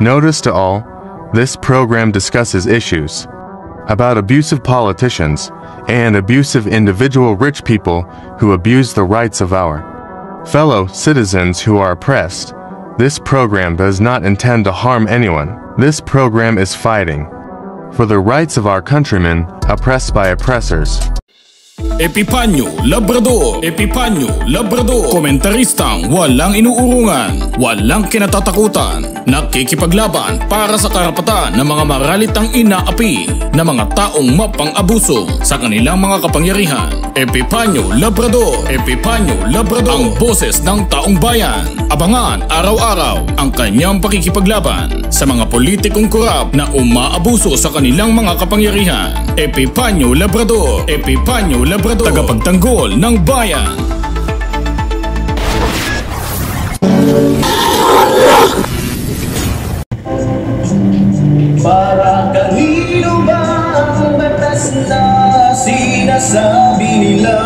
Notice to all, this program discusses issues about abusive politicians and abusive individual rich people who abuse the rights of our fellow citizens who are oppressed. This program does not intend to harm anyone. This program is fighting for the rights of our countrymen oppressed by oppressors. Epipanyo Labrador, Epipanyo Labrador, komentaristang walang inuurungan, walang kinatatakutan, nakikipaglaban para sa karapatan ng mga maralitang inaapi na mga taong mapang-abuso sa kanilang mga kapangyarihan. Epipanyo Labrador, Epipanyo Labrador, ang boses ng taong bayan. Abangan araw-araw ang kanyang pakikipaglaban sa mga politikong korap na umaabuso sa kanilang mga kapangyarihan. Epipanyo Labrador, Epipanyo Labrador, tagapagtanggol ng bayan. Para kanino ba ang batas na sinasabi nila?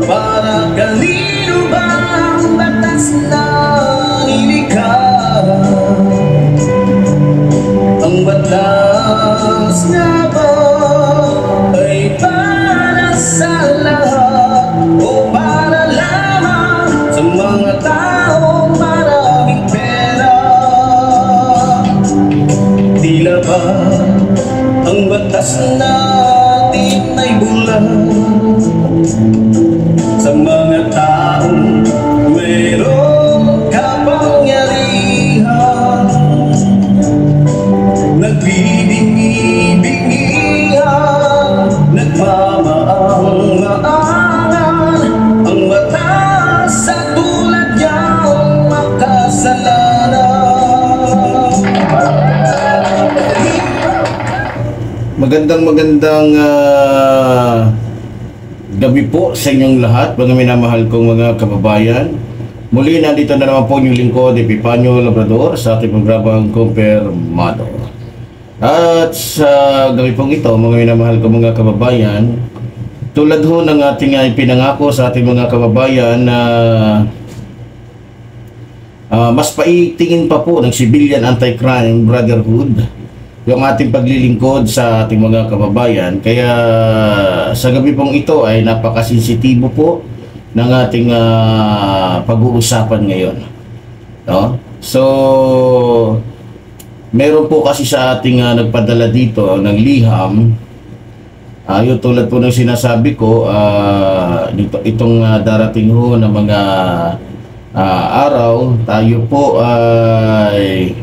Para kanino ba ang batas na nilikha? Ang batas nga ba ay para sa lahat o para lamang sa mga taong maraming pera? Tila ba ang batas natin ay bulag sa mga taong mayroong kapangyarihan? Nagbibingi-bingihan, nagmamaang-maangan ang batas sa tulad niyang makasalanan. Magandang gabi po sa inyong lahat, mga minamahal kong mga kababayan. Muli nandito na naman po yung lingkod, Epipanyo Labrador, sa ating programang Kumpirmado. At sa gabi pong ito, mga minamahal kong mga kababayan, tulad ho ng ating ipinangako sa ating mga kababayan na mas paitingin pa po ng Civilian Anti-Crime Brotherhood yung ating paglilingkod sa ating mga kababayan. Kaya sa gabi pong ito ay napakasensitibo po ng ating pag-uusapan ngayon, no? So meron po kasi sa ating nagpadala dito ng liham, yung tulad po ng sinasabi ko, itong darating ho na mga araw, tayo po ay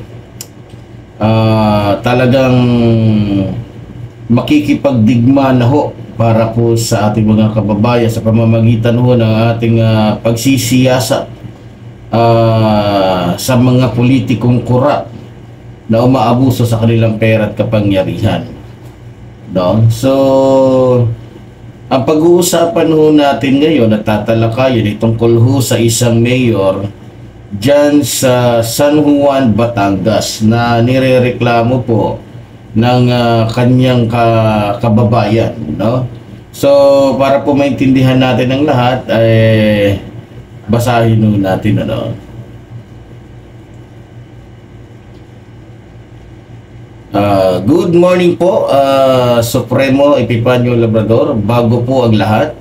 talagang makikipagdigma na ho para po sa ating mga kababayan sa pamamagitan ho ng ating pagsisiyasat sa mga politikong korap na umaabuso sa kanilang pera at kapangyarihan, no? So ang pag-uusapan ho natin ngayon at tatalakayin ay tungkol ho sa isang mayor dyan sa San Juan, Batangas na nirereklamo po ng kanyang kababayan, no? So para po maintindihan natin ang lahat, ay basahin ho natin, ano. Good morning po, Supremo Epipanyo Labrador. Bago po ang lahat,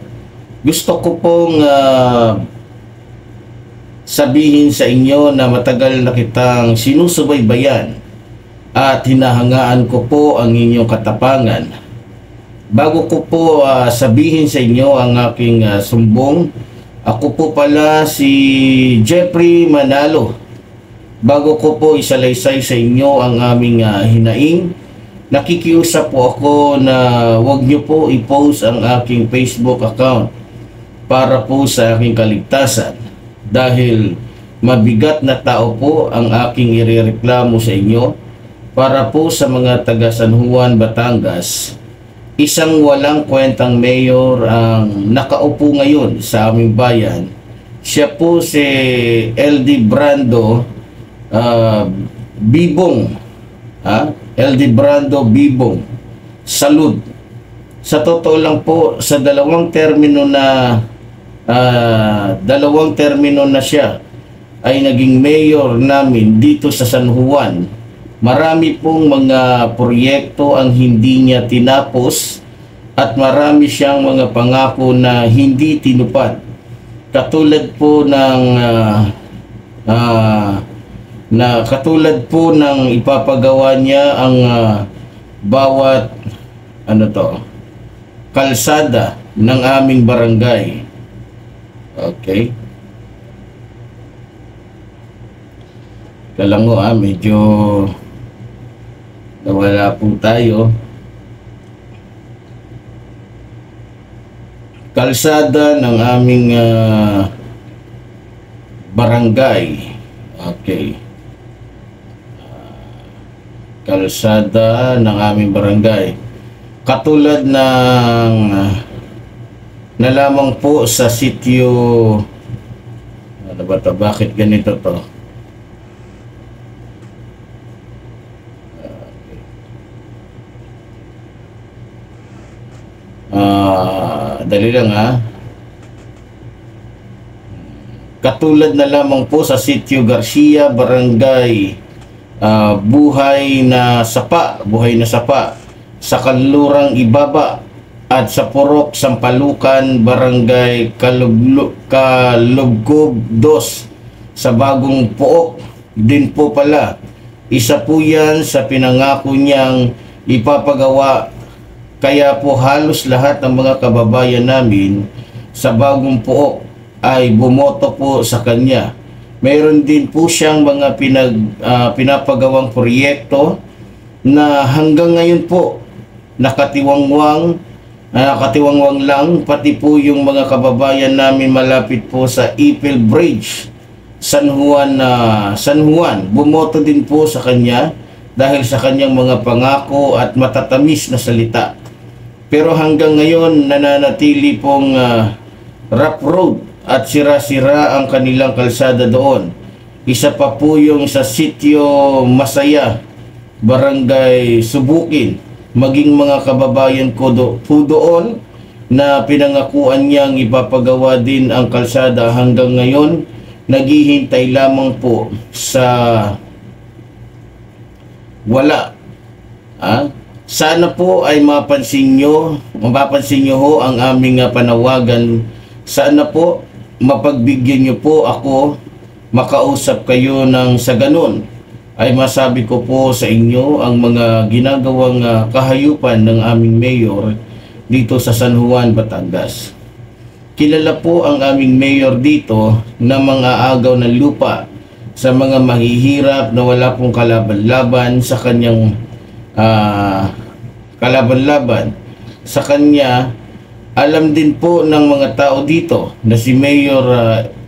gusto ko pong sabihin sa inyo na matagal na kitang sinusubaybayan at hinahangaan ko po ang inyong katapangan. Bago ko po sabihin sa inyo ang aking sumbong, ako po pala si Jeffrey Manalo. Bago ko po isalaysay sa inyo ang aming hinaing, nakikiusap po ako na huwag nyo po i-post ang aking Facebook account para po sa aking kaligtasan. Dahil mabigat na tao po ang aking irereklamo sa inyo para po sa mga taga San Juan, Batangas. Isang walang kwentang mayor ang nakaupo ngayon sa aming bayan. Siya po si LD Brando Bibong, LD Brando Bibong Salud. Sa totoo lang po, sa dalawang termino na siya ay naging mayor namin dito sa San Juan, marami pong mga proyekto ang hindi niya tinapos at marami siyang mga pangako na hindi tinupad. Katulad po ng ipapagawa niya ang bawat kalsada ng aming barangay. Okay. Kalango medyo nawala po tayo. Kalsada ng aming barangay. Okay. Kalsada ng aming barangay. Katulad ng nalamang po sa sitio, ano ba ito? Bakit ganito to? Dali lang Katulad na lamang po sa sitio Garcia, barangay Buhay na Sapa, sa Kanlurang Ibaba, at sa Purok, Sampalukan, barangay Kalugkob 2 sa Bagong Pook din po pala. Isa po yan sa pinangako niyang ipapagawa, kaya po halos lahat ng mga kababayan namin sa Bagong Pook ay bumoto po sa kanya. Mayroon din po siyang mga pinapagawang proyekto na hanggang ngayon po nakatiwangwang lang, pati po yung mga kababayan namin malapit po sa Ipil Bridge, San Juan, bumoto din po sa kanya dahil sa kanyang mga pangako at matatamis na salita. Pero hanggang ngayon nananatili pong rough road at sira-sira ang kanilang kalsada doon. Isa pa po yung sa sitio Masaya, barangay Subukin, maging mga kababayan ko po doon na pinangakuan niyang ipapagawa din ang kalsada. Hanggang ngayon naghihintay lamang po sa wala. Sana po ay mapapansin nyo ho ang aming panawagan. Sana po mapagbigyan nyo po ako, makausap kayo ng sa ganun ay masabi ko po sa inyo ang mga ginagawang kahayupan ng aming mayor dito sa San Juan, Batangas. Kilala po ang aming mayor dito na mga agaw ng lupa sa mga mahihirap na wala pong kalaban-laban sa kanyang sa kanya. Alam din po ng mga tao dito na si Mayor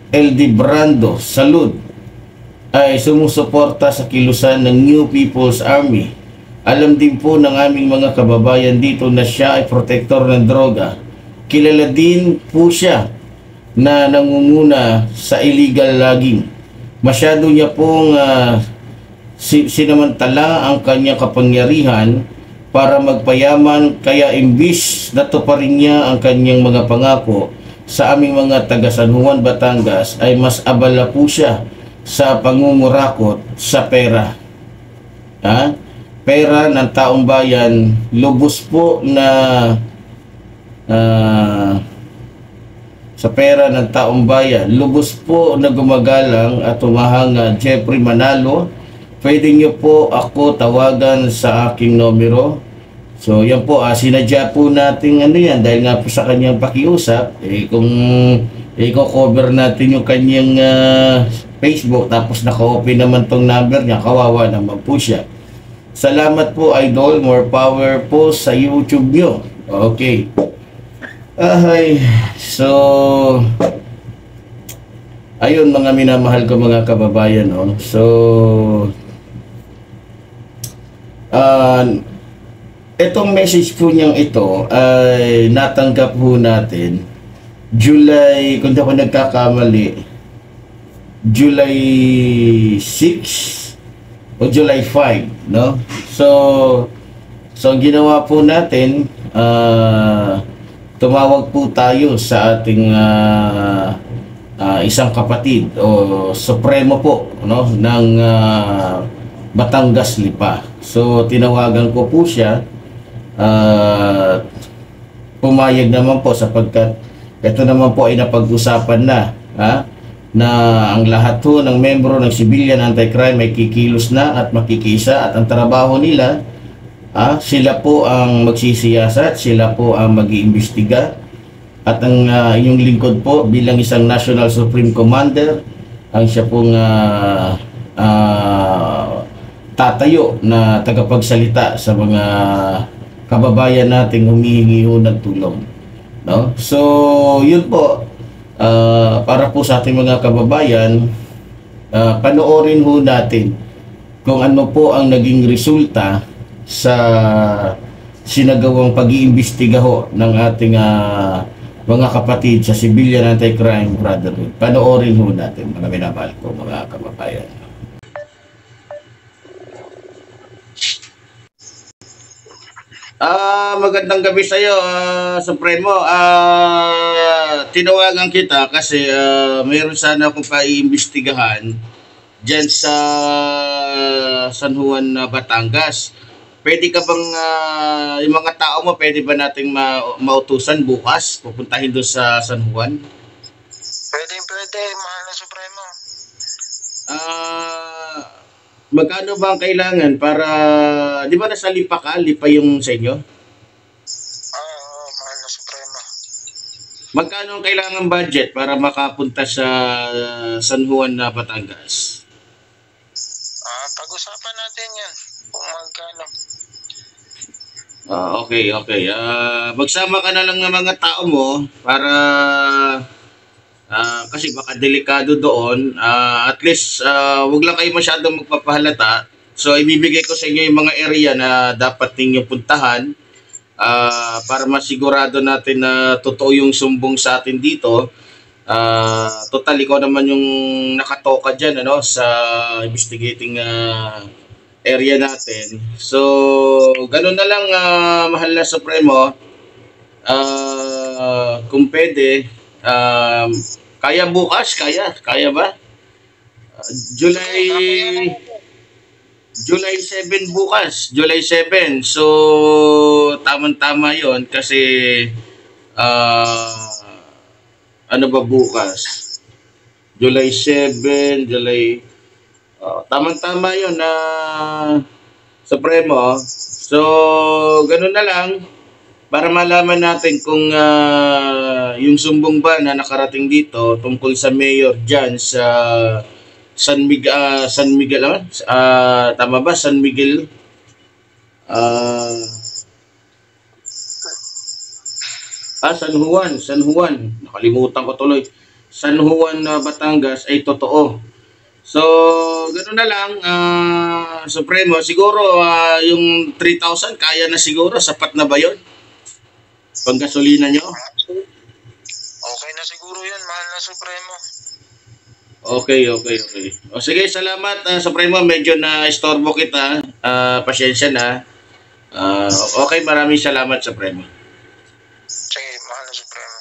LD Brando Salud ay sumusuporta sa kilusan ng New People's Army. Alam din po ng aming mga kababayan dito na siya ay protektor ng droga. Kilala din po siya na nangunguna sa illegal logging. Masyado niya pong sinamantala ang kanyang kapangyarihan para magpayaman, kaya imbis na tuparin niya ang kanyang mga pangako sa aming mga taga San Juan, Batangas, ay mas abala po siya sa pangungurakot sa pera. Pera ng taong bayan, lubos po na sa pera ng taong bayan, lubos po na gumagalang at humahanga. Jeffrey Manalo, pwede niyo po ako tawagan sa aking numero. So yan po, sinadya po natin yan dahil nga po sa kanyang pakiusap, kung i-cover natin yung kanyang Facebook tapos naka-open naman tong number niya, kawawa naman po siya. Salamat po idol, more power po sa YouTube nyo. Okay. So ayun mga minamahal ko mga kababayan, so itong message po niyang ito ay natanggap po natin July, kung di ako nagkakamali, July 6 o July 5, no? So ang ginawa po natin, tumawag po tayo sa ating isang kapatid o supremo po, no, ng Batangas Lipa. So tinawagan ko po siya, pumayag naman po sapagkat ito naman po ay napag-usapan na, na ang lahat po ng membro ng Civilian Anti-Crime ay kikilos na at makikisa, at ang trabaho nila, sila po ang magsisiyasat, sila po ang mag-iimbestiga, at ang inyong lingkod po bilang isang National Supreme Commander ang siya pong tatayo na tagapagsalita sa mga kababayan nating humihingi ho ng tulong, no? So yun po, para po sa ating mga kababayan, panoorin ho natin kung ano po ang naging resulta sa sinagawang pag-iimbestiga ho ng ating mga kapatid sa Civilian Anti-Crime Brotherhood. Panoorin ho natin, mga minamahal ko mga kababayan. Magandang gabi sa iyo, Supremo. Tinawagan kita kasi mayroon sana akong paiimbestigahan diyan sa San Juan, Batangas. Pwede ka bang yung mga tao mo, pwede ba nating mautusan bukas pupuntahin doon sa San Juan? Pwede, mahal na Supremo. Magkano ba ang kailangan para, di ba nasa Lipa ka? Lipa yung sa inyo? Mahal na Supremo. Magkano ang kailangan budget para makapunta sa San Juan na Batangas? Pag-usapan natin yan kung magkano. Okay. Magsama ka na lang ng mga tao mo para kasi baka delikado doon. At least wag lang kayo masyadong magpapahalata. So ibibigay ko sa inyo yung mga area na dapat ninyong puntahan para masigurado natin na totoo yung sumbong sa atin dito. Total, ikaw naman yung nakatoka dyan, ano, sa investigating area natin. So ganun na lang, mahal na Supremo. Kung pwede, kaya bukas, kaya ba? July 7 bukas, July 7. So tama-tama 'yon kasi ano ba bukas? July 7, tama-tama 'yon na Supremo. So ganun na lang para malaman natin kung yung sumbong ba na nakarating dito tungkol sa mayor dyan sa San Miguel, tama ba? San Miguel? San Juan. Nakalimutan ko tuloy. San Juan, Batangas ay totoo. So, gano'n na lang, Supremo. Siguro, yung 3,000, kaya na siguro. Sapat na ba yun? Panggasolina nyo? Okay na siguro yan, mahal na Supremo. Okay. O sige, salamat, Supremo. Medyo na istorbo kita. Pasyensya na. Okay, maraming salamat, Supremo. Sige, mahal na Supremo.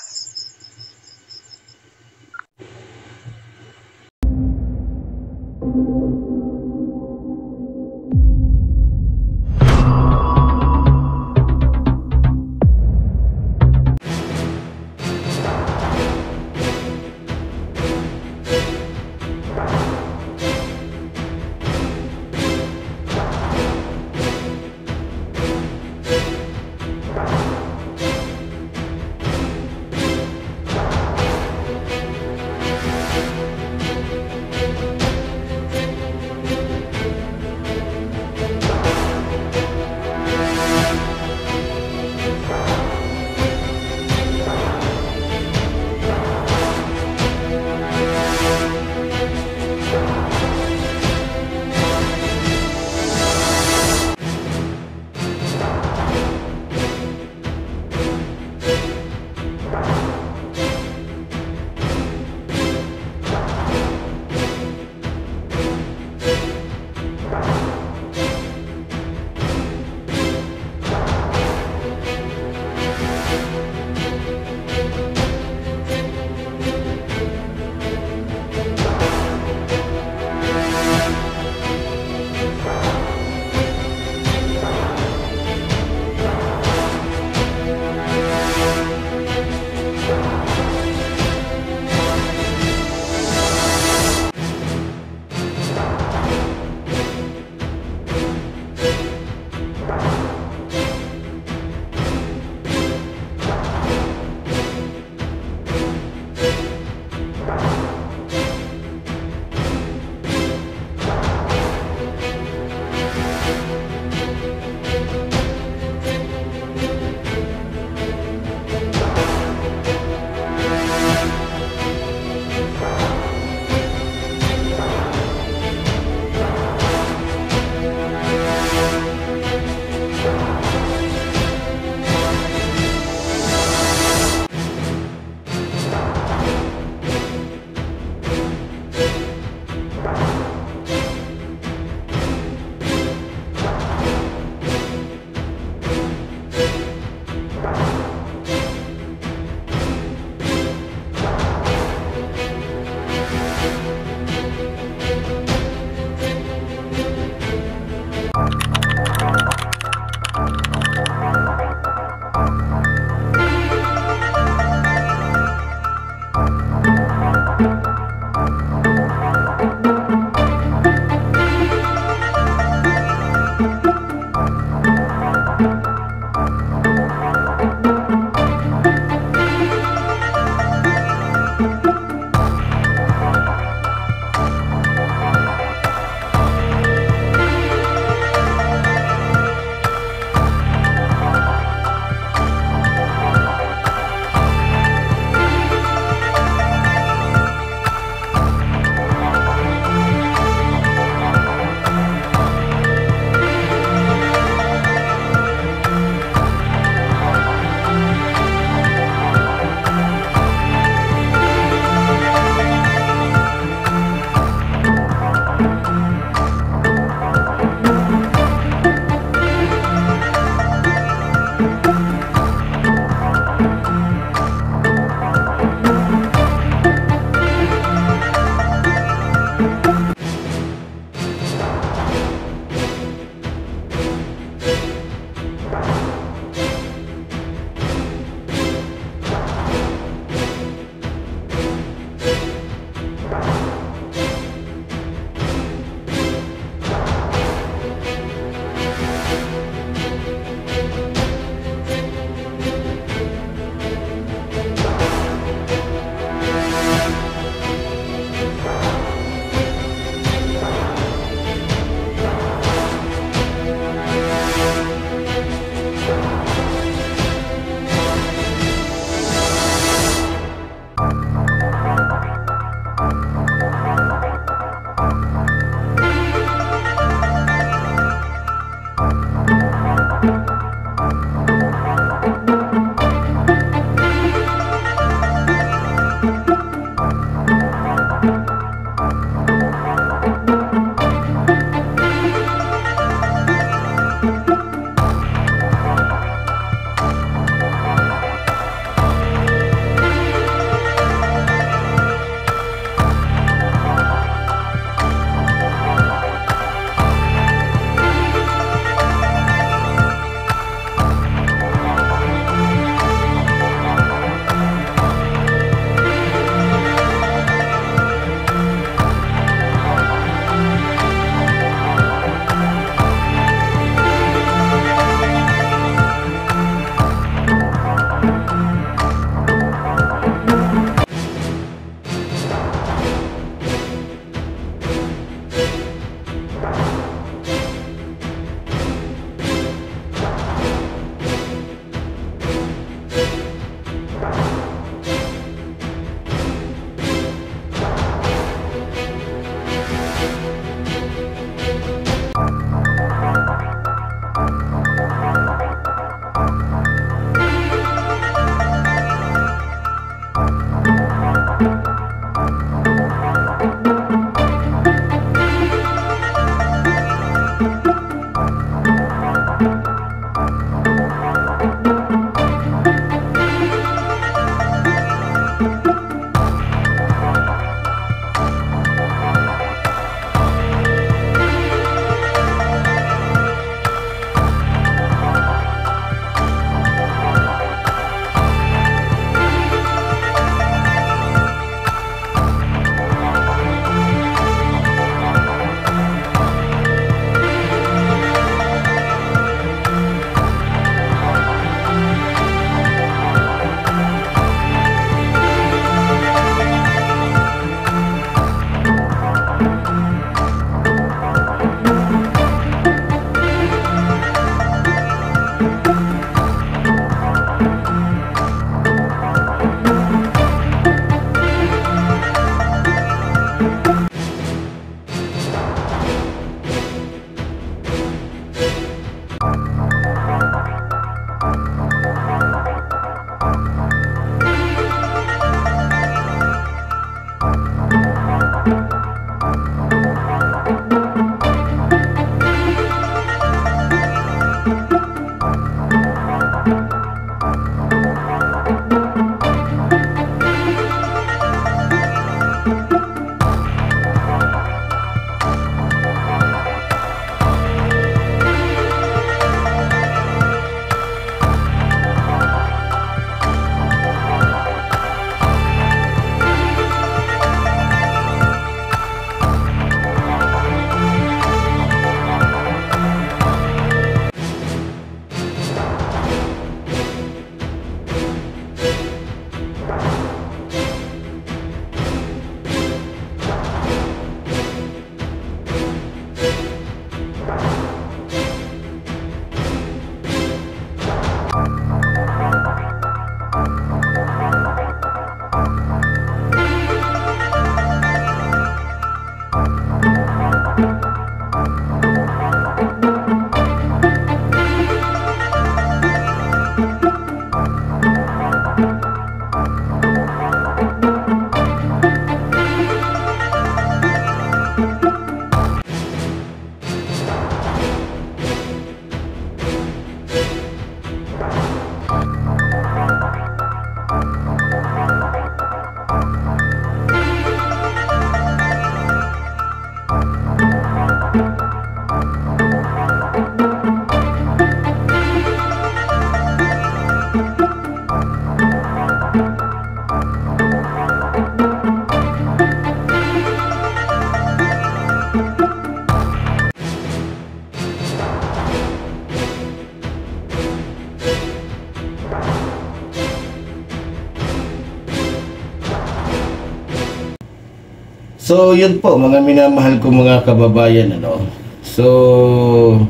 So, yun po, mga minamahal ko mga kababayan, ano. So,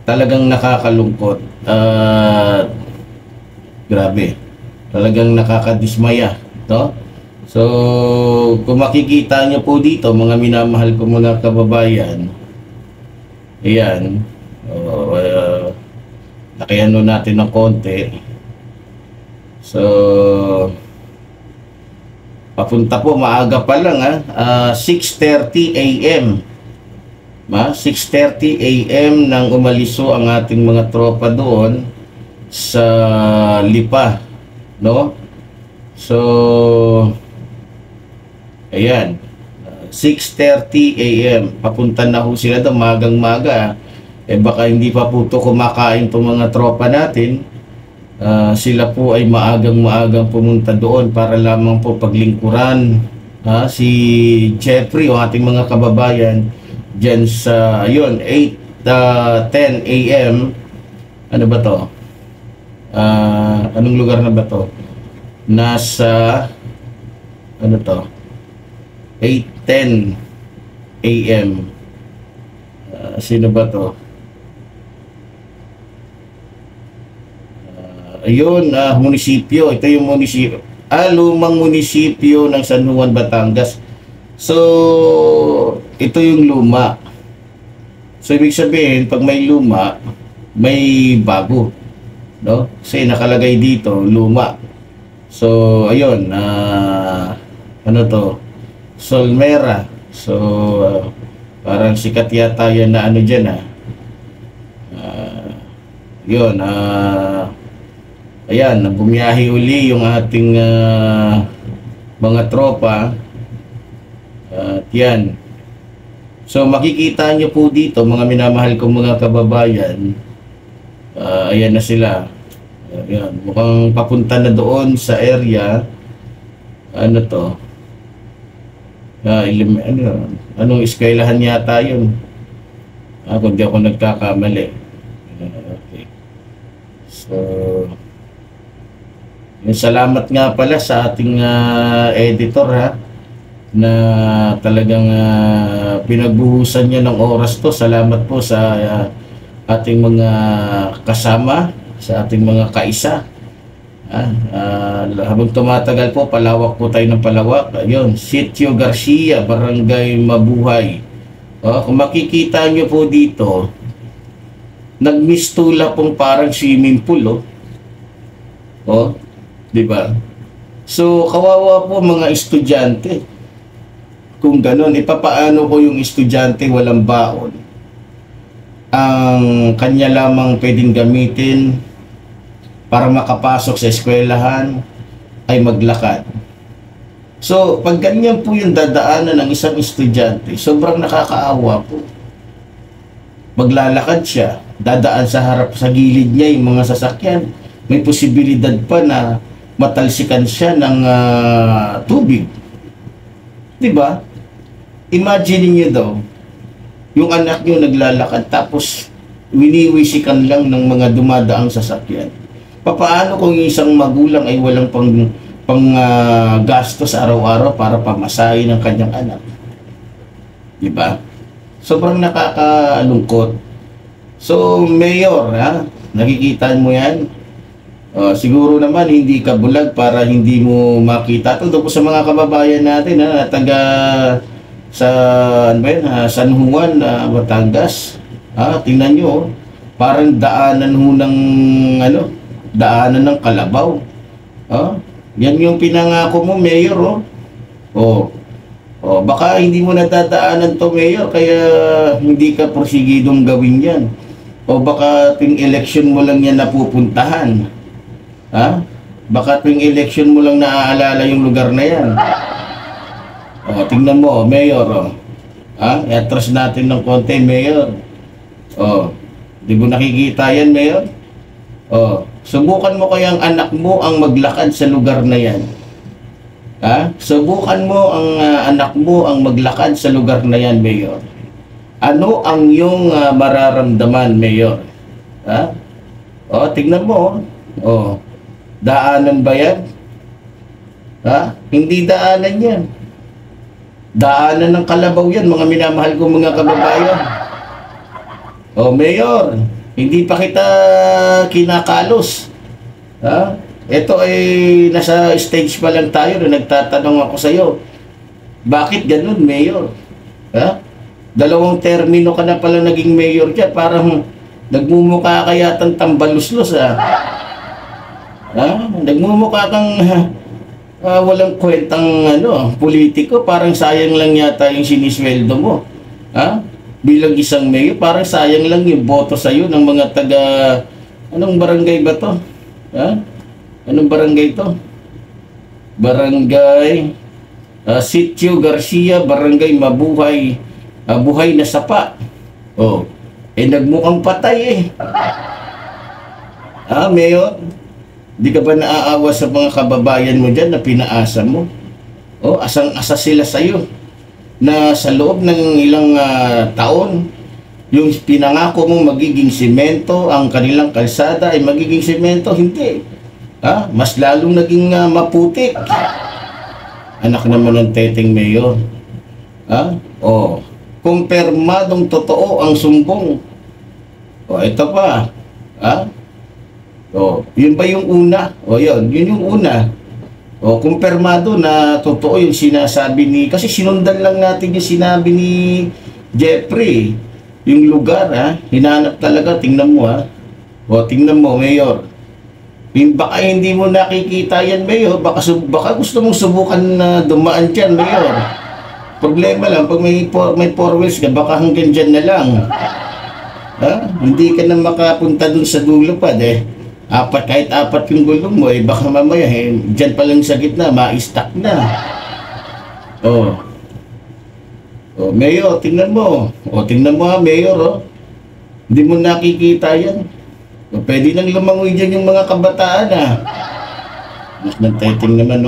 talagang nakakalungkot at grabe. Talagang nakakadismaya, no? So, kung makikita nyo po dito, mga minamahal ko mga kababayan, ayan, nakiano natin ng konti. So, papunta po, maaga pa lang, 6:30 a.m. 6:30 a.m. nang umaliso ang ating mga tropa doon sa Lipa, no? So, ayan, 6:30 a.m. papunta na ho sila doon, magang-maga. Baka hindi pa po ito kumakain itong mga tropa natin. Sila po ay maagang-maagang pumunta doon para lamang po paglingkuran si Jeffrey o ating mga kababayan dyan sa, ayun, 8:10 a.m. Ano ba to? Anong lugar na ba to? Nasa, ano to? 8:10 a.m. Sino ba to? Ayun, munisipyo. Ito yung munisipyo. Lumang munisipyo ng San Juan, Batangas. So, ito yung luma. So, ibig sabihin, pag may luma, may bago, no? Kasi nakalagay dito, luma. So, ayun, ano to? Solmera. So, parang sikat yata yan na ano dyan, yun, ayan, bumiyahe uli yung ating mga tropa. At yan. So makikita nyo po dito, mga minamahal kong mga kababayan, ayan na sila. Ayan, mukhang papunta na doon sa area. Ano to? Anong eskwelahan yata yun? Kung di ako nagkakamali. Okay. So, salamat nga pala sa ating editor na talagang pinagbuhusan niya ng oras to. Salamat po sa ating mga kasama, sa ating mga kaisa. Habang tumatagal po, palawak po tayo ng palawak. Ayun, Sitio Garcia, Barangay Mabuhay. Kung makikita nyo po dito, nagmistula pong parang swimming pool, diba? So, kawawa po mga estudyante. Kung ganon, papaano ko yung estudyante walang baon? Ang kanya lamang pwedeng gamitin para makapasok sa eskwelahan ay maglakad. So, pag ganyan po yung dadaanan ng isang estudyante, sobrang nakakaawa po. Maglalakad siya, dadaan sa harap, sa gilid niya yung mga sasakyan. May posibilidad pa na matalsikan siya ng tubig. Diba? Imagine niyo daw, yung anak niyo naglalakad tapos winiwisikan lang ng mga dumadaang sasakyan. Paano kung isang magulang ay walang gastos araw-araw para pamasahin ng kanyang anak? Diba? Sobrang nakakalungkot. So, Mayor, nakikita mo yan? Siguro naman hindi ka bulag para hindi mo makita. Ito po sa mga kababayan natin na taga sa San Juan, Batangas. Tingnan nyo, parang daanan ho ng daanan ng kalabaw. Yan yung pinangako mo, Mayor. Baka hindi mo nadadaanan to, Mayor, kaya hindi ka porsigidong gawin yan. O baka tuwing election mo lang yan napupuntahan. Baka tuwing election mo lang naaalala yung lugar na yan. Tingnan mo, Mayor. I-atras natin ng konti, Mayor. Di mo nakikita yan, Mayor? Subukan mo kayang anak mo ang maglakad sa lugar na yan. Subukan mo ang anak mo ang maglakad sa lugar na yan, Mayor. Ano ang iyong mararamdaman, Mayor? Tingnan mo. Daanan ba yan? Hindi daanan yan. Daanan ng kalabaw yan, mga minamahal kong mga kababayan. O, Mayor, hindi pa kita kinakalos. Ha? Ito ay nasa stage pa lang tayo na nagtatanong ako sa'yo. Bakit ganun, Mayor? Ha? 2 termino ka na pala naging mayor dyan. Parang nagmumukha ka yatang tambaluslos, ha? Ha? Nagmumukha kang walang kwentang politiko. Parang sayang lang yata yung sinisweldo mo. Ha? Bilang isang mayor, parang sayang lang yung boto sa'yo ng mga taga... Anong barangay ba to? Ha? Anong barangay to? Barangay Sitio Garcia, Barangay Mabuhay, Buhay na Sapa. Oh, nagmukhang patay eh. Mayor, di ka ba naaawa sa mga kababayan mo dyan na pinaasa mo? Oh, asang-asa sila sa'yo na sa loob ng ilang taon, yung pinangako mo magiging simento, ang kanilang kalsada ay magiging simento, hindi. Mas lalong naging maputik. Anak naman ng teteng mayor. Kumpirmadong totoo ang sumbong. Ito pa. Yun ba yung una? Yun yung una. Kumpirmado na totoo yung sinasabi ni... Kasi sinundan lang natin yung sinabi ni Jeffrey. Yung lugar, hinanap talaga. Tingnan mo, tingnan mo, Mayor. Baka hindi mo nakikita yan, Mayor. Baka gusto mong subukan na dumaan dyan, Mayor. Problema lang, pag may 4 wheels ka, baka hanggang dyan na lang. Hindi ka na makapunta dun sa dulo pa, kahit 4 yung gulong mo, baka mamaya, dyan pa lang sa gitna, ma-stack na. Mayor, tingnan mo. Tingnan mo, Mayor, Hindi mo nakikita yan. Pwede nang lumangoy dyan yung mga kabataan, Mas nagtiting naman,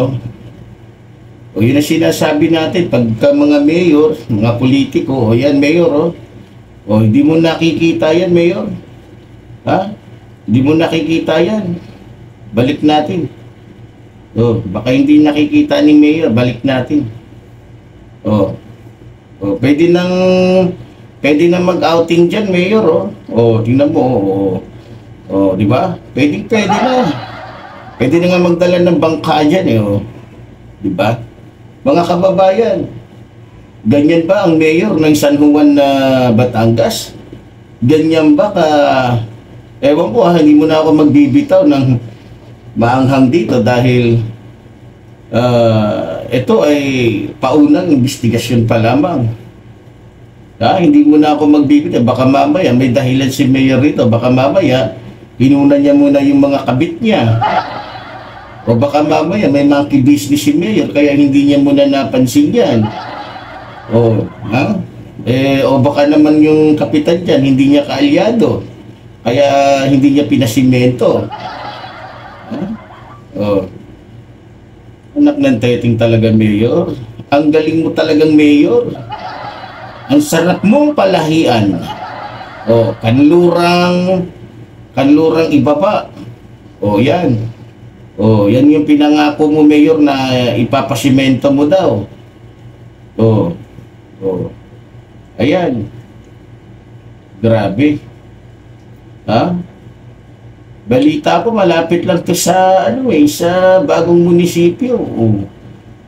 yun ang sinasabi natin, pagka mga mayor, mga politiko, yan, Mayor, hindi mo nakikita yan, Mayor. Hindi mo nakikita yan. Balik natin. Baka hindi nakikita ni Mayor, balik natin. Pwede nang mag-outing dyan, Mayor, tingnan mo, di ba? Pwede na. Pwede na nga magdala ng bangka dyan, di ba? Mga kababayan, ganyan ba ang mayor ng San Juan na Batangas? Ganyan ba ewan ko, hindi mo na ako magbibitaw ng maanghang dito dahil ito ay paunang investigasyon pa lamang. Hindi mo na ako magbibitaw. Baka mamaya may dahilan si mayor rito. Baka mamaya inuna niya muna yung mga kabit niya. O baka mamaya may monkey business si mayor kaya hindi niya muna napansin yan. O baka naman yung kapitan dyan hindi niya kaalyado kaya hindi niya pinasimento. Anak ng teteng talaga, Mayor. Ang galing mo talagang, Mayor. Ang sarap mong palahian. Kanlurang ibaba. Yan. Yan yung pinangako mo, Mayor, na ipapasimento mo daw. Ayan. Grabe. Balita ko, malapit lang to sa, sa bagong munisipyo.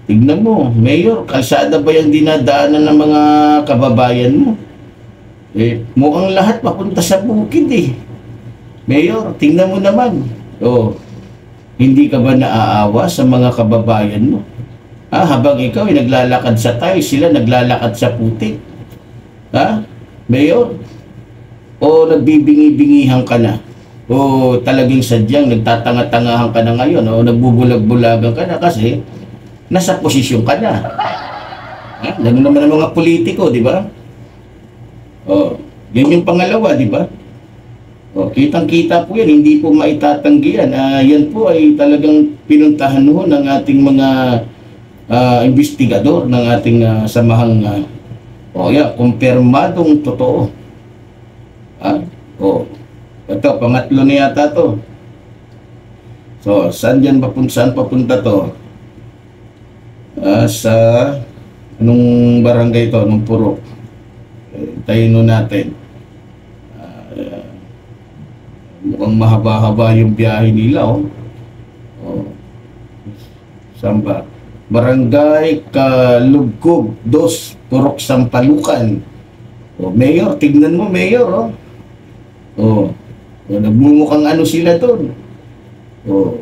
Tignan mo, Mayor, kalsada ba yung dinadaanan ng mga kababayan mo? Mukhang lahat papunta sa bukid, Mayor, tingnan mo naman. Hindi ka ba naaawa sa mga kababayan mo? Habang ikaw ay naglalakad sa tayo, sila naglalakad sa putik. Mayor? O nagbibingi-bingihan ka na? O talagang sadyang nagtatanga-tangahan ka na ngayon? O nagbubulag-bulagan ka na kasi nasa posisyon ka na? Ganun naman ang mga politiko, di ba? Yan yung pangalawa, di ba? Kitang-kita po yan, hindi po maitatanggihan. Yan po ay talagang pinuntahan ng ating mga investigador, ng ating samahang kumpirmadong totoo. Ito, pangatlo na yata to. So, saan papunta to? Anong barangay to? Anong purok? Tayin nun natin. Mukhang mahaba-haba yung biyahe nila, oh. Oh. Saan ba? Barangay Kalugkog 2, Purok Sampalukan. Oh, Mayor, tignan mo, Mayor, oh. Oh. Oh, nagmumukhang ano sila doon. Oh.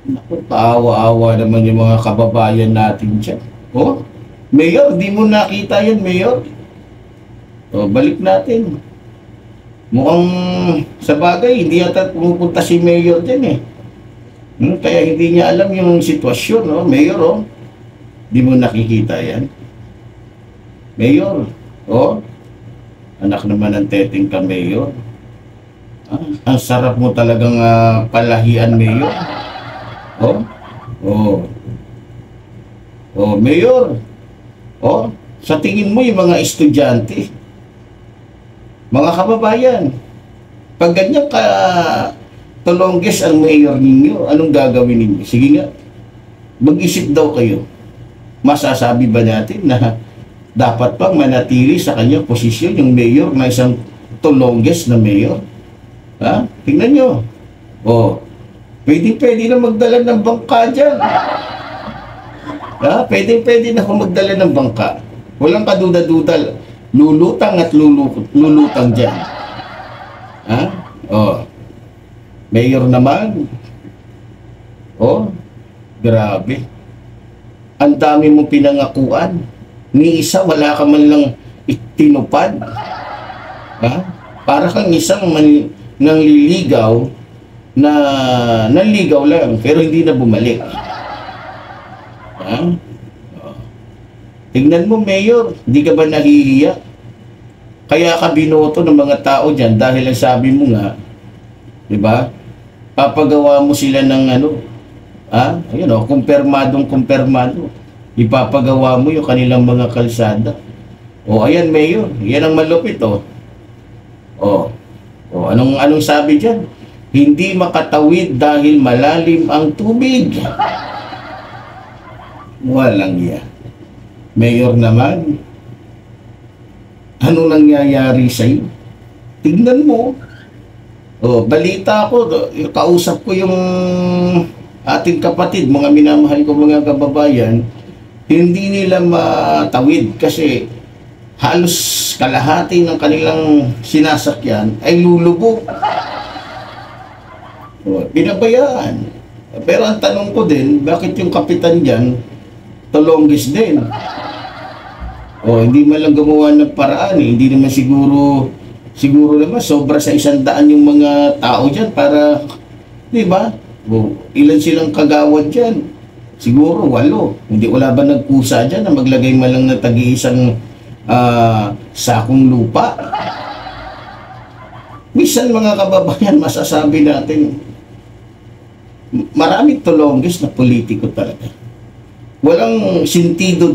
Naku, paawa-awa naman yung mga kababayan natin dyan. Oh, Mayor, di mo nakita yan, Mayor. Oh, balik natin. Mukhang sa bagay, hindi yata pumupunta si Mayor dyan eh. Kaya hindi niya alam yung sitwasyon, no? Mayor, oh. Di mo nakikita yan. Mayor, oh. Anak naman ng teteng ka, Mayor. Ang sarap mo talagang palahian, Mayor. Oh. Oh. Oh, Mayor. Oh, sa tingin mo yung mga estudyante, mga kababayan, pag ganyan ka tulongges ang mayor ninyo, anong gagawin ninyo? Sige nga, mag-isip daw kayo. Masasabi ba natin na dapat pang manatili sa kanyang posisyon yung mayor na isang tulongges na mayor? Ha? Tingnan nyo. Oh, pwede na magdala ng bangka dyan. Ha? Pwede na kung magdala ng bangka. Walang kaduda-duda. Lulutang at lulutang dyan. Ha? Oh. Mayor naman. Oh. Grabe. Ang dami mong pinangakuan. Ni isa, wala ka man lang itinupad. Ha? Para kang isang nangliligaw na nanligaw lang pero hindi na bumalik. Ha? Oh. Tingnan mo, Mayor, hindi ka ba nahihiya? Kaya ka binoto ng mga tao dyan dahil ang sabi mo nga, di ba? Papagawa mo sila ng ano, ha? Ayun o, kumpirmadong. Ipapagawa mo yung kanilang mga kalsada. O, ayan, Mayor, yan ang malupit, o. O, anong sabi dyan? Hindi makatawid dahil malalim ang tubig. Walang iya. Mayor naman, anong nangyayari sa'yo? Tignan mo. Oh, balita ko, kausap ko yung ating kapatid, mga minamahal ko mga kababayan, hindi nila matawid kasi halos kalahati ng kanilang sinasakyan ay lulubog. Oh, pinabayaan. Pero ang tanong ko din, bakit yung kapitan dyan tulonggis din? O, hindi man lang gumawa ng paraan eh. Hindi naman siguro naman sobra sa 100 yung mga tao dyan para, di ba? O, ilan silang kagawad dyan? Siguro 8. Hindi, wala ba nagkusa dyan na maglagay man lang na tag-iisang sakong lupa? Minsan mga kababayan, masasabi natin, maraming tulonggis na politiko talaga. Walang sentido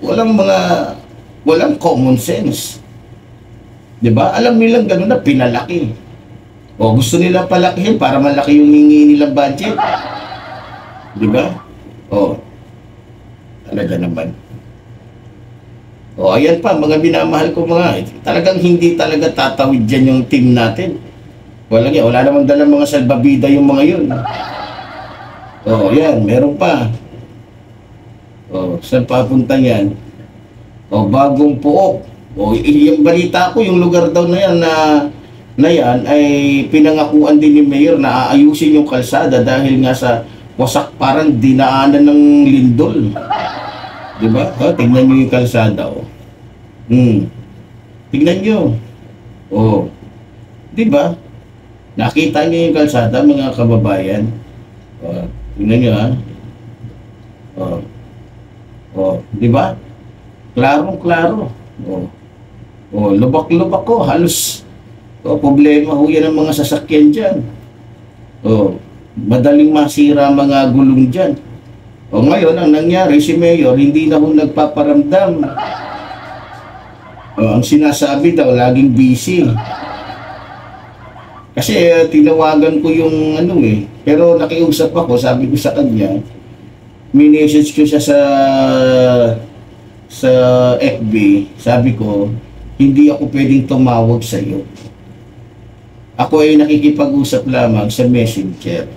walang common sense. 'Di ba? Alam nilang gano'n na pinalaki. O gusto nila palakihin para malaki yung hingi nilang budget. 'Di ba? O talaga naman. O ayan pa, mga minamahal ko talagang hindi talaga tatawid dyan yung team natin. Wala naman dalang mga salbabida yung mga yun. O ayan, meron pa. O, saan papunta yan? O, Bagong Pook. O, yung balita ko, yung lugar daw na yan ay pinangakuan din ni Mayor na aayusin yung kalsada dahil nga sa wasak parang dinaanan ng lindol. Diba? O, tingnan nyo yung kalsada. O. Tingnan nyo. O, diba? Nakita nyo yung kalsada, mga kababayan. O, tingnan nyo, ha? O, di ba? Klarong-klaro. O, lubak-lubak ko. Halos, problema ho yan ang mga sasakyan dyan. O, madaling masira mga gulong dyan. O, ngayon, ang nangyari, si Mayor, hindi na ho nagpaparamdam. O, ang sinasabi daw, laging busy. Kasi, tinawagan ko yung pero nakiusap ako, sabi ko sa kanya, minessage ko siya sa FB, sabi ko, hindi ako pwedeng tumawag sa iyo. Ako ay nakikipag-usap lamang sa Messenger.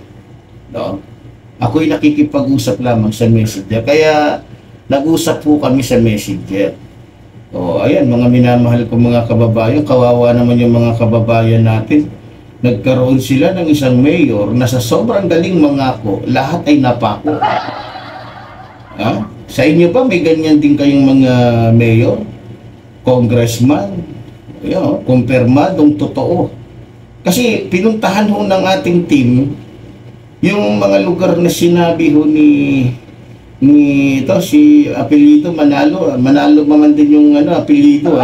No? Ako ay nakikipag-usap lamang sa Messenger. Kaya nag-usap po kami sa Messenger. O, ayan, mga minamahal ko mga kababayan, kawawa naman yung mga kababayan natin. Nagkaroon sila ng isang mayor na sa sobrang galing mangako, lahat ay napako. Ha? Sa inyo ba may ganyan din kayong mga mayor? Congressman? Ayan, kumpirmadong totoo. Kasi pinuntahan ho ng ating team yung mga lugar na sinabi ho ni ito si apelyido Manalo man din yung apelyido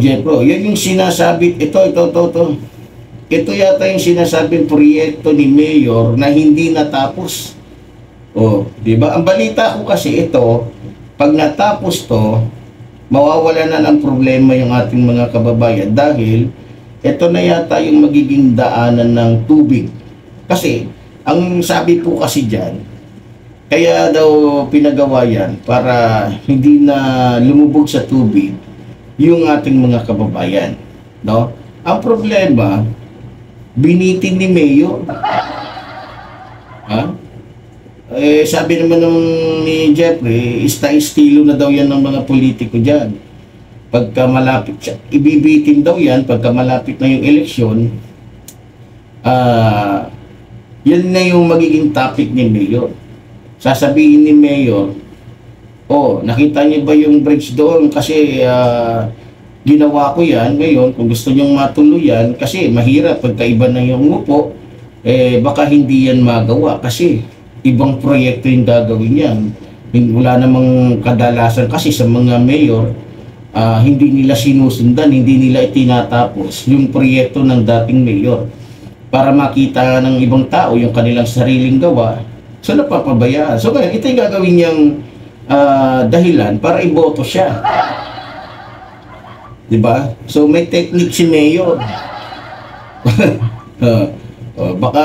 Jeffro, yan yung sinasabi ito yata yung sinasabing proyekto ni Mayor na hindi natapos. Di ba? Ang balita ko kasi ito, pag natapos to, mawawala na ng problema yung ating mga kababayan dahil ito na yata yung magiging daanan ng tubig. Kasi, ang sabi po kasi dyan, kaya daw pinagawa yan para hindi na lumubog sa tubig yung ating mga kababayan. No? Ang problema, binitin ni Mayor. Sabi naman ni Jeffrey, estilo na daw yan ng mga politiko dyan. Pagka malapit siya, ibibitin daw yan pagka malapit na yung eleksyon. Yan na yung magiging topic ni Mayor. Sasabihin ni Mayor, nakita niyo ba yung bridge doon? Kasi ginawa ko yan ngayon, kung gusto niyong matuloy yan, kasi mahirap pagkaiba na yung upo, baka hindi yan magawa kasi ibang proyekto yung gagawin yan. Wala namang kadalasan kasi sa mga mayor, hindi nila sinusundan, hindi nila itinatapos yung proyekto ng dating mayor para makita ng ibang tao yung kanilang sariling gawa. So napapabayaan. So ngayon, ito yung gagawin niyang dahilan para iboto siya. Diba? So may technique si mayor. Baka,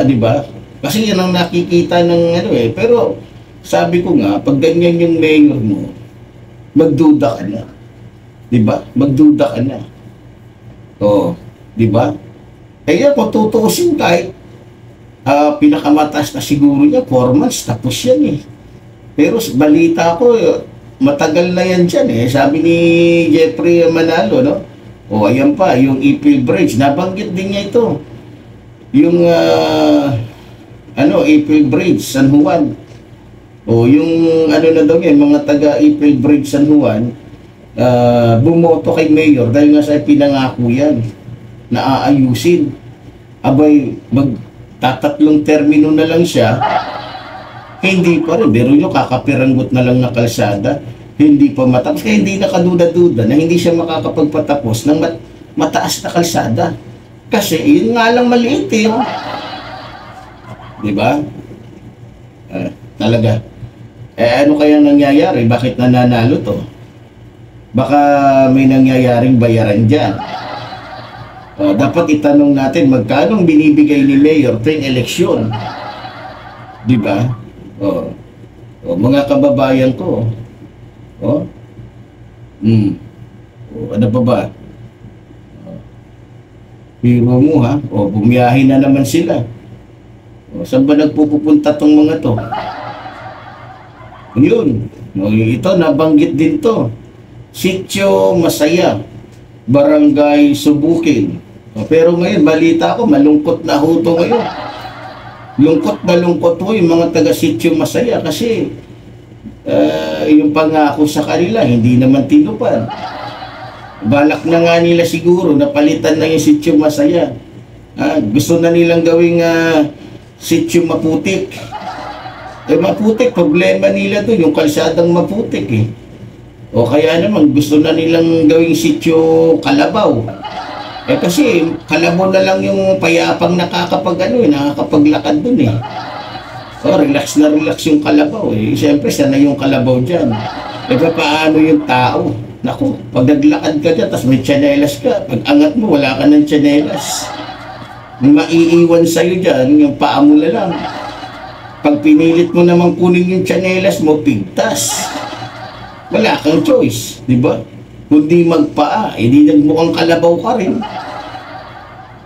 diba? Kasi yan ang nakikita ng pero sabi ko nga, pag ganyan yung mayor mo, magduda ka na. Diba? Magduda ka na. Diba? Kaya kung tutuusin kahit pinakamataas na siguro niya, 4 months, tapos yan Pero balita ko, matagal na yan dyan Sabi ni Jeffrey Manalo, no? Ayan pa, yung April Bridge, nabanggit din niya ito. Yung, April Bridge, San Juan. Yung na daw yan, mga taga-April Bridge, San Juan, bumoto kay Mayor dahil nga sa pinangako yan na aayusin. Abay, magtatatlong termino na lang siya, hindi pa rin. Pero yung kakapiranggot na lang na kalsada, hindi pa matapos. Kaya hindi nakaduda-duda na hindi siya makakapagpatapos ng mataas na kalsada. Kasi yun nga lang maliit Diba? Talaga. Ano kaya nangyayari? Bakit nananalo to? Baka may nangyayaring bayaran dyan. Dapat itanong natin magkano binibigay ni Mayor tuwing eleksyon. Diba? Mga kababayan ko. Ano pa ba? Biro mo bumiyahin na naman sila. Saan ba nagpupunta tong mga to? Yun. Ito, nabanggit din to. Sitio Masaya, Barangay Subukin. Pero ngayon, balita ko, malungkot na huto ngayon. Lungkot na lungkot yung mga taga-Sitio Masaya kasi yung pangako sa kanila, hindi naman tinupad. Balak na nga nila siguro, napalitan na yung Sitio Masaya. Gusto na nilang gawing Sitio Maputik. Maputik, problema nila doon, yung kalsadang Maputik O kaya naman, gusto na nilang gawing Sitio Kalabaw. Kasi Kalabaw na lang yung payapang nakakapaglakad doon relax na relax yung Kalabaw Siyempre, sana yung Kalabaw dyan. Paano yung tao? Naku, pag naglakad ka dyan, tapos may tsinelas ka, pag angat mo, wala ka ng tsinelas. Maiiwan sa'yo dyan, yung paa mo na lang. Pag pinilit mo naman kunin yung tsinelas mo, pigtas. Wala kang choice, di ba? Kundi magpaa, edi nagmukhang kalabaw ka rin.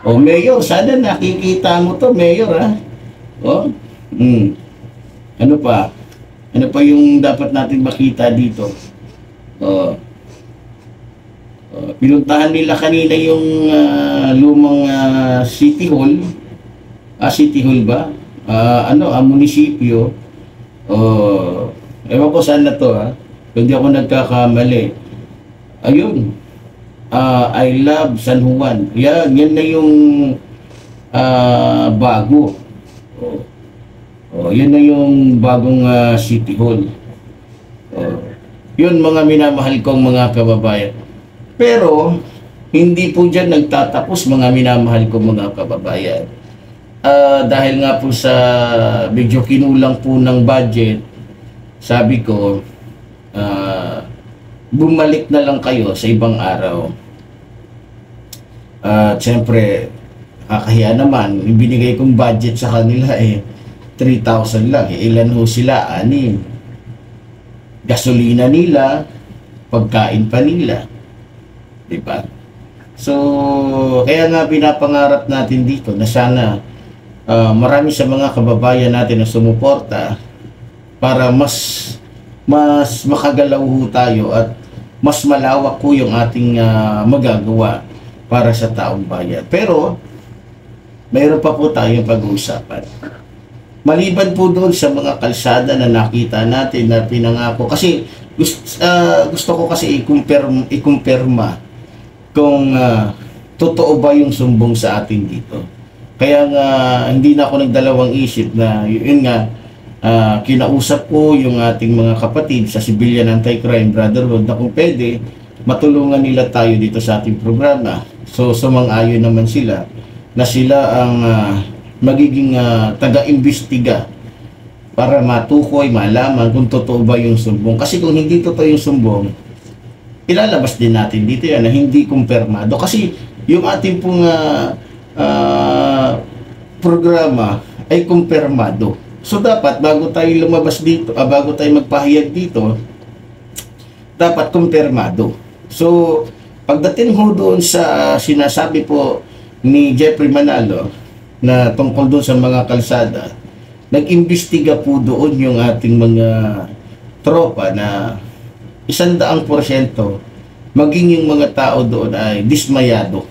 O Mayor, sana nakikita mo to, Mayor, ha? O? Ano pa? Ano pa yung dapat natin makita dito? Pinuntahan nila kanina yung lumang City Hall. City Hall ba? Munisipyo. Ewan ko saan na to, ha? Hindi ako nagkakamali. Ayun. I love San Juan. Yan na yung bago. Yan na yung bagong City Hall. Yun mga minamahal kong mga kababayan. Pero, hindi po dyan nagtatapos mga minamahal kong mga kababayan. Dahil nga po sa medyo kinulang po ng budget, sabi ko, bumalik na lang kayo sa ibang araw. Siyempre, kakahiya naman, ibinigay kong budget sa kanila 3,000 lang. Ilan ho sila? 6. Gasolina nila, pagkain pa nila. Diba? So, kaya nga pinapangarap natin dito na sana marami sa mga kababayan natin na sumuporta para mas makagalaw ho tayo at mas malawak po yung ating magagawa para sa taong bayan. Pero, mayroon pa po tayong pag-uusapan. Maliban po doon sa mga kalsada na nakita natin na pinangako. Kasi, gusto ko kasi ikumpirma kung totoo ba yung sumbong sa atin dito. Kaya nga, hindi na ako nagdalawang isip na yun nga, kinausap ko yung ating mga kapatid sa Civilian Anti-Crime Brotherhood na kung pwede, matulungan nila tayo dito sa ating programa. So, sumang-ayon naman sila na sila ang magiging taga-imbestiga para matukoy, malaman kung totoo ba yung sumbong. Kasi kung hindi totoo yung sumbong, ilalabas din natin dito yan na hindi kumpirmado. Kasi yung ating pong programa ay kumpirmado. So dapat bago tayo lumabas dito, bago tayo magpahayag dito, dapat kumpirmado. So pagdating ho doon sa sinasabi po ni Jeffrey Manalo na tungkol doon sa mga kalsada, nag-imbestiga po doon yung ating mga tropa na 100% maging yung mga tao doon ay dismayado.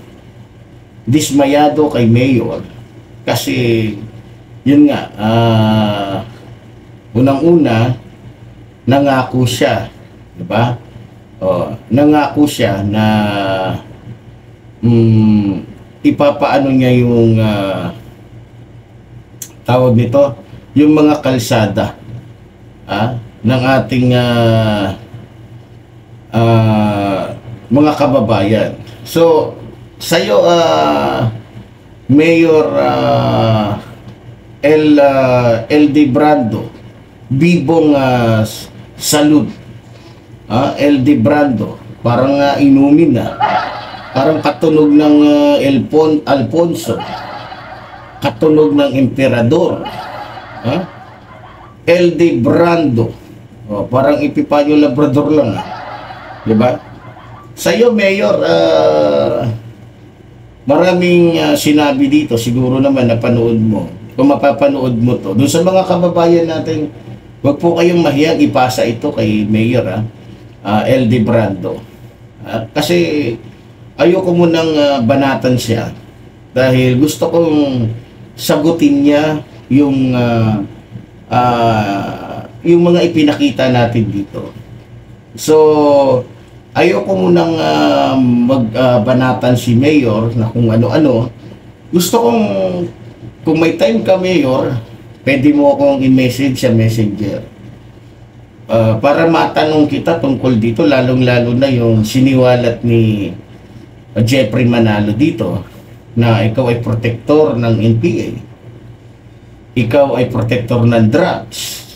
Dismayado kay Mayor kasi yun nga, unang-una nangako siya, di ba? Nangako siya na ipapaano niya yung tawag nito, yung mga kalsada ng ating mga kababayan. So, sa'yo, Mayor LD Brando, Bibong Salud, LD Brando, parang inumin na. Parang katunog ng Alfonso, katunog ng Emperador. LD Brando, parang Epipanyo Labrador lang. Diba? Sa'yo, Mayor, maraming sinabi dito, siguro naman napanood mo. Kung mapapanood mo to, doon sa mga kababayan natin, wag po kayong mahiyang ipasa ito kay Mayor LD Brando. Kasi ayoko munang banatan siya dahil gusto kong sagutin niya yung mga ipinakita natin dito. So, ayoko munang magbanatan si Mayor na kung ano-ano. Gusto kong, kung may time ka, Mayor, pwede mo akong i-message sa Messenger. Para matanong kita tungkol dito, lalong-lalo na yung siniwalat ni Jeffrey Manalo dito, na ikaw ay protector ng NPA. Ikaw ay protector ng drugs.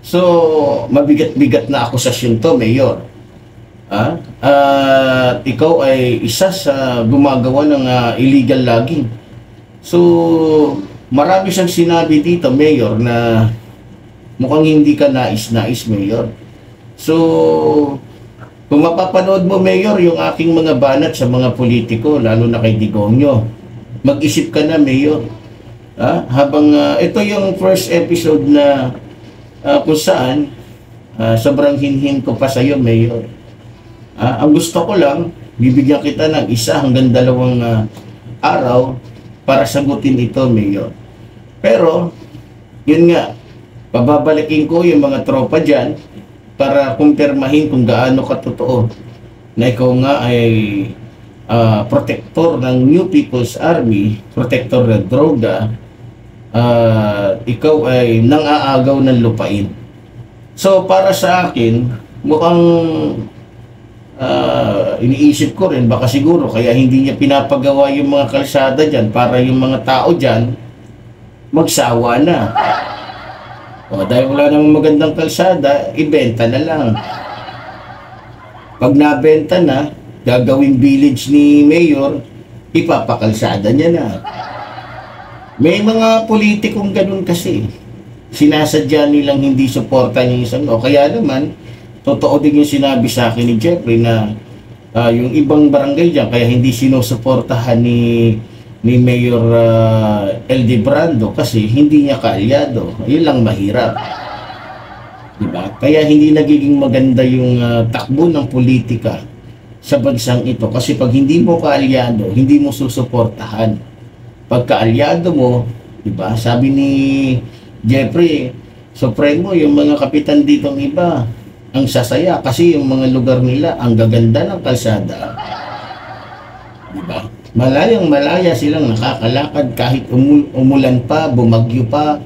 So, mabigat-bigat na akusasyon to, Mayor. Ikaw ay isa sa gumagawa ng illegal logging. So, marami siyang sinabi dito, Mayor, na mukhang hindi ka nais-nais, Mayor. So, kung mapapanood mo, Mayor, yung aking mga banat sa mga politiko, lalo na kay Digongyo, mag-isip ka na, Mayor. Habang ito yung first episode na kung saan sobrang hinhin ko pa sa iyo, Mayor. Ang gusto ko lang, bibigyan kita ng 1 hanggang 2 araw para sagutin ito, Mayor. Pero, yun nga, pababalikin ko yung mga tropa dyan para kumpirmahin kung gaano katotoo na ikaw nga ay protector ng New People's Army, protector ng droga, ikaw ay nang-aagaw ng lupain. So, para sa akin, mukhang iniisip ko rin, baka siguro kaya hindi niya pinapagawa yung mga kalsada dyan para yung mga tao dyan magsawa na. Dahil wala namang magandang kalsada, ibenta na lang. Pag nabenta na, gagawing village ni Mayor, ipapakalsada niya na. May mga politikong ganun kasi. Sinasadya nilang hindi suportan yung isang. Kaya naman, totoo din yung sinabi sa akin ni Jeffrey na yung ibang barangay dyan, kaya hindi sinusuportahan ni Mayor LD Brando kasi hindi niya kaalyado. Yun lang mahirap. Diba? Kaya hindi nagiging maganda yung takbo ng politika sa bansang ito. Kasi pag hindi mo kaalyado, hindi mo susuportahan. Pag kaalyado mo, diba? Sabi ni Jeffrey, Supremo, yung mga kapitan ditong iba, ang sasaya kasi yung mga lugar nila, ang gaganda ng kalsada. Diba? Malayang malaya silang nakakalakad kahit umulan pa, bumagyo pa.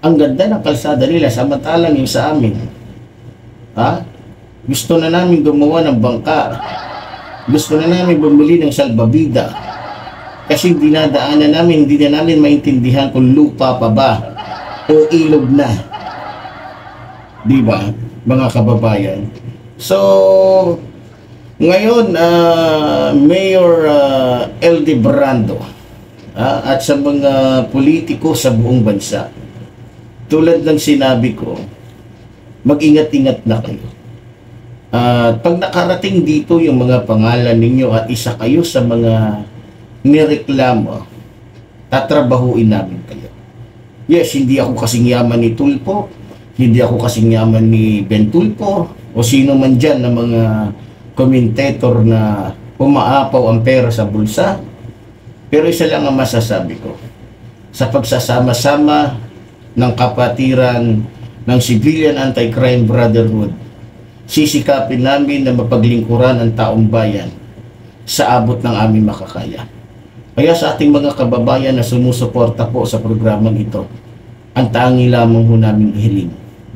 Ang ganda ng kalsada nila, samantalang yung sa amin. Gusto na namin gumawa ng bangka. Gusto na namin bumili ng salbabida. Kasi dinadaanan namin, hindi na namin maintindihan kung lupa pa ba o ilog na. Diba, mga kababayan? So, ngayon, Mayor LD Brando at sa mga politiko sa buong bansa, tulad ng sinabi ko, mag-ingat-ingat na kayo. Pag nakarating dito yung mga pangalan ninyo at isa kayo sa mga nireklamo, tatrabahuin namin kayo. Yes, hindi ako kasing yaman ni Tulpo, hindi ako kasing yaman ni Ben Tulpo, o sino man dyan na mga commentator na umaapaw ang pera sa bulsa. Pero isa lang ang masasabi ko, sa pagsasama-sama ng kapatiran ng Civilian Anti-Crime Brotherhood, sisikapin namin na mapaglingkuran ang taong bayan sa abot ng aming makakaya. Kaya sa ating mga kababayan na sumusuporta po sa programang ito, ang tangi lamang ho namin hiling,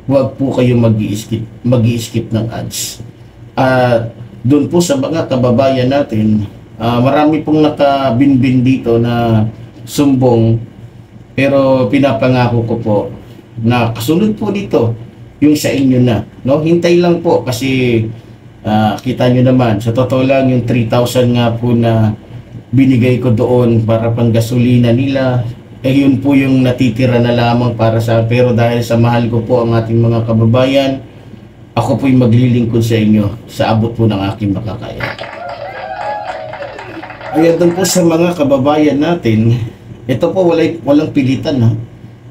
huwag po kayo mag-i-skip ng ads. Doon po sa mga kababayan natin, marami pong nakabinbin dito na sumbong, pero pinapangako ko po na kasunod po dito yung sa inyo na. No? Hintay lang po kasi kita nyo naman, sa totoo lang yung 3,000 nga po na binigay ko doon para pang gasolina nila, yun po yung natitira na lamang para sa, pero dahil sa mahal ko po ang ating mga kababayan, ako po'y maglilingkod sa inyo sa abot po ng aking makakaya. Kaya doon po sa mga kababayan natin, ito po walang pilitan.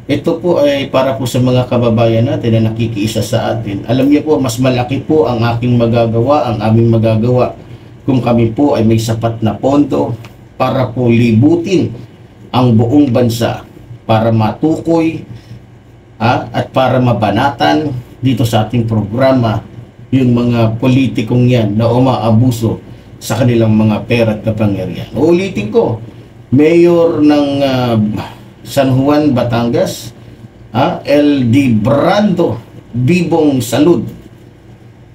Ito po ay para po sa mga kababayan natin na nakikiisa sa atin. Alam niyo po, mas malaki po ang aking magagawa, ang aming magagawa kung kami po ay may sapat na pondo para po libutin ang buong bansa para matukoy at para mabanatan dito sa ating programa yung mga politikong yan na umaabuso sa kanilang mga pera at kapangyarihan. Uulitin ko, Mayor ng San Juan, Batangas, LD Brando, Bibong Salud,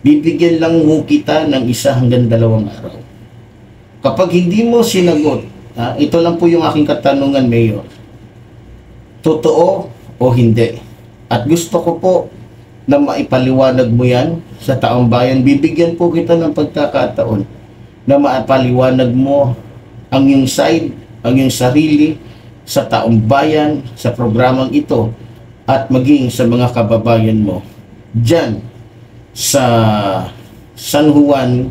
bibigyan lang mo kita ng 1 hanggang 2 araw. Kapag hindi mo sinagot, ito lang po yung aking katanungan, Mayor, totoo o hindi? At gusto ko po na maipaliwanag mo yan sa taong bayan. Bibigyan po kita ng pagkakataon na maipaliwanag mo ang iyong side, ang iyong sarili, sa taong bayan sa programang ito at maging sa mga kababayan mo dyan sa San Juan,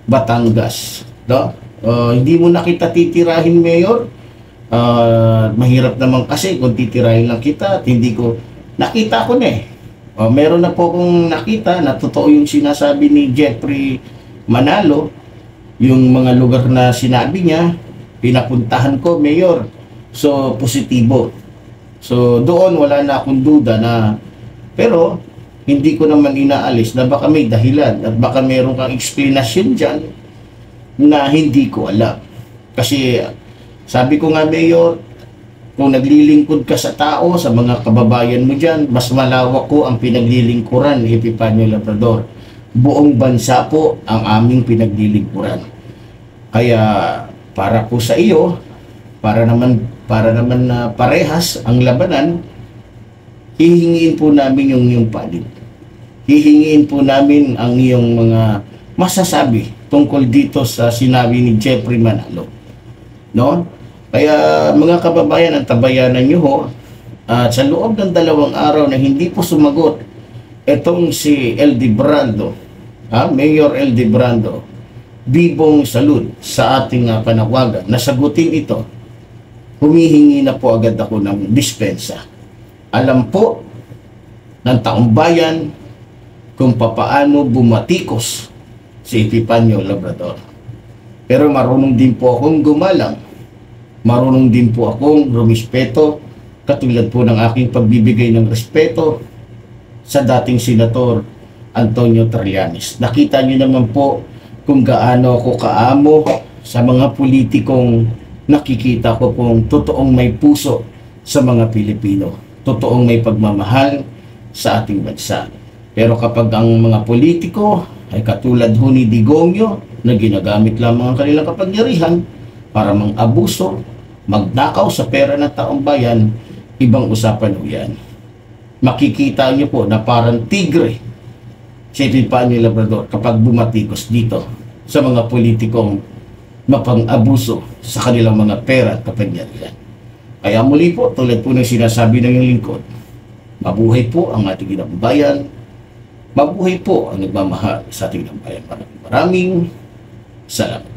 Batangas. No? Hindi mo na kita titirahin, Mayor. Mahirap naman kasi kung titirahin lang kita at hindi ko nakita ko na eh. Meron na po akong nakita na totoo yung sinasabi ni Jeffrey Manalo, yung mga lugar na sinabi niya, pinapuntahan ko, Mayor. So, positibo. So, doon wala na akong duda na, pero hindi ko naman inaalis na baka may dahilan at baka meron kang explanation dyan na hindi ko alam. Kasi, sabi ko nga, Mayor, kung naglilingkod ka sa tao, sa mga kababayan mo dyan, mas malawak ko ang pinaglilingkuran ni Epipanyo Labrador. Buong bansa po ang aming pinaglilingkuran. Kaya, para po sa iyo, para naman na parehas ang labanan, hihingiin po namin yung iyong panig. Hihingiin po namin ang iyong mga masasabi tungkol dito sa sinabi ni Jeffrey Manalo. No? Kaya mga kababayan, ang tabayanan nyo ho, at sa loob ng 2 araw na hindi po sumagot itong si LD Brando, Mayor LD Brando, bibong salud sa ating panawagan, nasagutin ito, humihingi na po agad ako ng dispensa. Alam po ng taong bayan kung papaano bumatikos si Epipanyo Labrador. Pero marunong din po akong gumalang. Marunong din po akong rumispeto, katulad po ng aking pagbibigay ng respeto sa dating Senator Antonio Trillanes. Nakita niyo naman po kung gaano ako kaamo sa mga politikong nakikita ko pong totoong may puso sa mga Pilipino. Totoong may pagmamahal sa ating bansa. Pero kapag ang mga politiko ay katulad ho ni Digongyo na ginagamit lamang ang kanilang kapangyarihan para mang-abuso, magnakaw sa pera ng taong bayan, ibang usapan ho yan. Makikita niyo po na parang tigre si Epipanyo Labrador kapag bumatikos dito sa mga politikong mapang-abuso sa kanilang mga pera at kapangyarihan. Kaya muli po, tulad po ng sinasabi ng iyong lingkod, mabuhay po ang ating inang bayan, mabuhay po ang nagmamahal sa ating inang bayan. Maraming salamat.